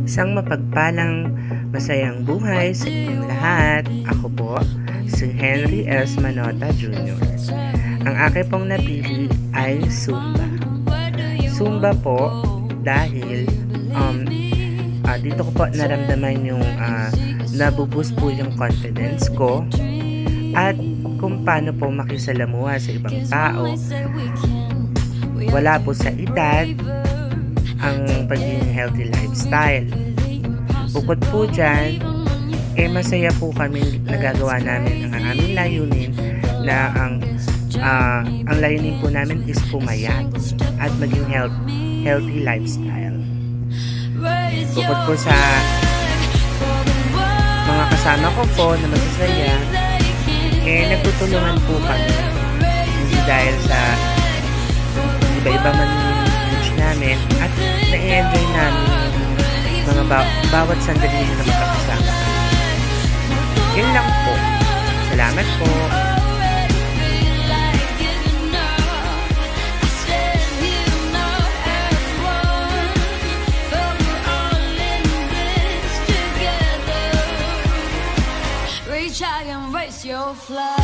Isang mapagpalang, masayang buhay sa inyong lahat. Ako po, si Henry S. Manota Jr. Ang aking pong napili ay Zumba. Zumba po dahil dito ko po naramdaman yung nabuboost po yung confidence ko at kung paano po makisalamuha sa ibang tao. Wala po sa edad ang pagiging healthy lifestyle. Bukod po dyan, masaya po kami nagagawa namin ang aming layunin na ang layunin po namin is pumayat at maging healthy lifestyle. Bukod po sa mga kasama ko po na masasaya, nagtutulungan po kami. Hindi dahil sa iba-iba man yung age namin at na-enjoy namin mga bawat sandali na magkakasama. Yun lang po. Salamat po. Reach out and raise your flag.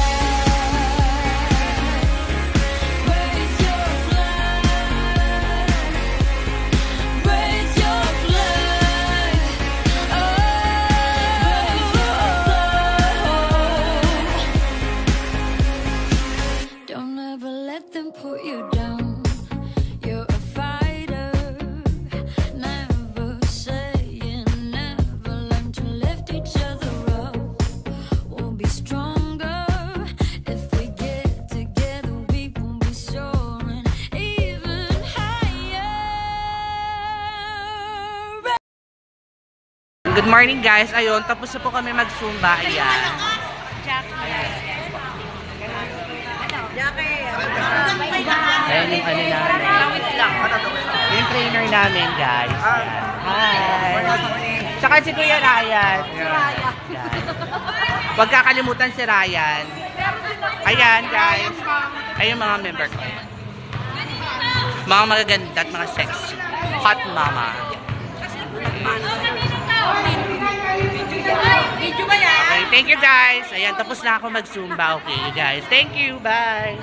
Good morning guys. Ayun, tapos na po kami mag-Zumba. Ayan. Ayan yung ano namin. Yung trainer namin guys. Hi. Tsaka si Kuya Ryan. Huwag kakalimutan si Ryan. Ayan guys. Ayun mga member ko. Mga magaganda at mga sexy. Hot mama. Okay, thank you guys. Ayan, tapos na ako mag-Zumba. Okay, guys. Thank you. Bye.